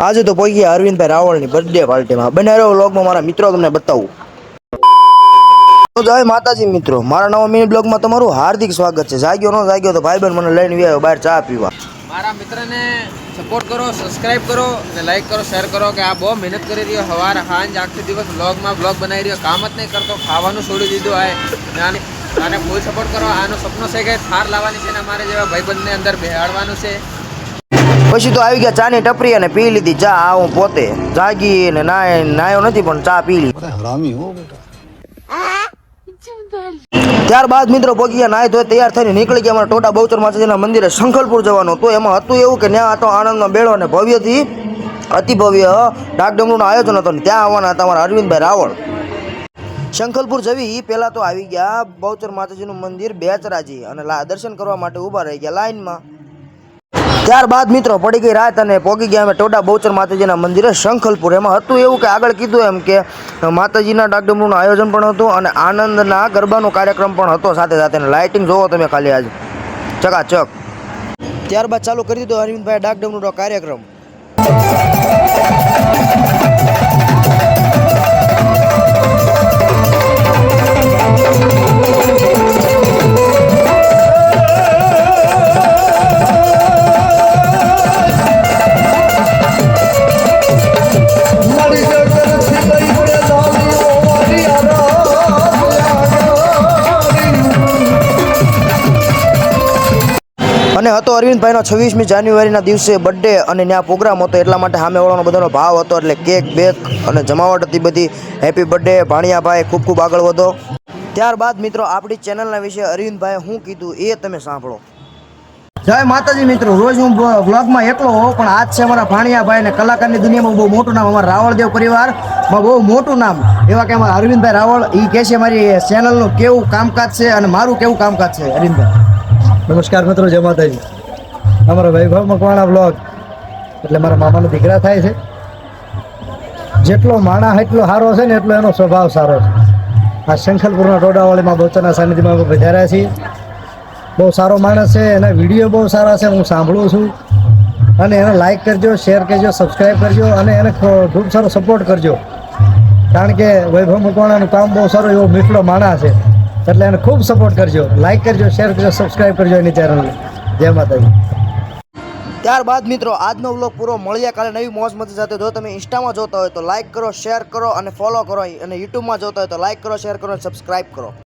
આજે તો પહોંચી ગયા અરવિંદભાઈ રાવળની બર્થડે પાર્ટીમાં. બને રહ્યો વ્લોગમાં મારા મિત્રો તમને બતાવું. તો જય માતાજી મિત્રો, મારા નવા મિની બ્લોગમાં તમારું હાર્દિક સ્વાગત છે. જાગ્યો ન જાગ્યો તો ભાઈબંધ મને લઈને આવ્યો બહાર ચા પીવા. મારા મિત્રને સપોર્ટ કરો, સબસ્ક્રાઇબ કરો અને લાઈક કરો, શેર કરો કે આ બહુ મહેનત કરી રહ્યો. સવાર સાંજ આખી દિવસ વ્લોગમાં વ્લોગ બનાવી રહ્યો, કામ જ નહીં કરતો, ખાવાનું છોડી દીધું. આને ફૂલ સપોર્ટ કરો. આનો સપનો છે કે થાર લાવવાની છે ને અમારે જેવા ભાઈબંધને અંદર બેહાડવાનું છે. પછી તો આવી ગયા ચાની ટપરી અને પી લીધી ચા. હું પોતે જાગી ને નાયો નથી પણ ચા પી લીધી. હરામી હો બેટા. ત્યારબાદ મિત્રો પહોંચી ગયા, નાય ધોઈ તૈયાર થઈને નીકળી ગયા અમારા ટોટા બહુચર માતાજીના મંદિરે શંખલપુર જવાનું. તો એમાં હતું એવું કે ત્યાં હતો આનંદમાં બેળો અને ભવ્યથી અતિ ભવ્ય ડાકડમરૂનું આયોજન હતું. ત્યાં આવવાના હતા અમારા અરવિંદભાઈ રાવળ. શંખલપુર જવી પહેલાં તો આવી ગયા બહુચર માતાજીનું મંદિર બેચરાજી અને દર્શન કરવા માટે ઊભા રહી ગયા લાઈનમાં. ત્યારબાદ મિત્રો પડી ગઈ રાત અને પહોંચી ગયા અમે ટોડા બહુચર માતાજીના મંદિરે શંખલપુર. એમાં હતું એવું કે આગળ કીધું એમ કે માતાજીના ડાકડમરૂનું આયોજન પણ હતું અને આનંદના ગરબાનો કાર્યક્રમ પણ હતો સાથે સાથે. લાઇટિંગ જોવો તમે ખાલી આજે ચકાચક. ત્યારબાદ ચાલુ કરી દીધો અરવિંદભાઈ ડાકડમરૂનો કાર્યક્રમ. અને હતો અરવિંદભાઈનો 26મી જાન્યુઆરીના દિવસે બર્થડે અને ત્યાં પ્રોગ્રામ હતો એટલા માટે સામેવાળાનો બધાનો ભાવ હતો એટલે કેક બેક અને જમાવટ હતી બધી. હેપી બર્થડે ભાણિયાભાઈ, ખૂબ ખૂબ આગળ વધો. ત્યારબાદ મિત્રો આપણી ચેનલના વિશે અરવિંદભાઈએ શું કીધું એ તમે સાંભળો. જય માતાજી મિત્રો, રોજ હું વ્લોગમાં એકલો હોઉં પણ આજ છે અમારા ભાણિયાભાઈ અને કલાકારની દુનિયામાં બહુ મોટું નામ, અમારા રાવળદેવ પરિવારમાં બહુ મોટું નામ એવા કે અમારા અરવિંદભાઈ રાવળ. એ કહે છે મારી ચેનલનું કેવું કામકાજ છે અને મારું કેવું કામકાજ છે. અરવિંદભાઈ નમસ્કાર મિત્રો, જય માતાજી. અમારા વૈભવ મકવાણા બ્લોગ એટલે મારા મામાનો દીકરા થાય છે. જેટલો માણા એટલો સારો છે ને એટલો એનો સ્વભાવ સારો છે. આ શંખલપુરના ટોડાવાળીમાં બહુચરના સાનિધ્યમાં અમે પધાર્યા છીએ. બહુ સારો માણસ છે, એના વિડીયો બહુ સારા છે, હું સાંભળું છું. અને એને લાઈક કરજો, શેર કરજો, સબસ્ક્રાઈબ કરજો અને એને ખૂબ સારો સપોર્ટ કરજો. કારણ કે વૈભવ મકવાણાનું કામ બહુ સારું, એવો મીઠલો માણસ છે એટલે એને ખૂબ સપોર્ટ કરજો, લાઈક કરજો, શેર કરજો, સબસ્ક્રાઈબ કરજો એની ચેનલને. જય માતાજી. ત્યારબાદ મિત્રો આજનો વ્લોગ પૂરો. મળ્યા કાલે નવી મોજ મસ્તી સાથે. જો તમે ઇન્સ્ટામાં જોતા હોય તો લાઈક કરો, શેર કરો અને ફોલો કરો, અને યુટ્યુબમાં જોતા હોય તો લાઈક કરો, શેર કરો અને સબસ્ક્રાઈબ કરો.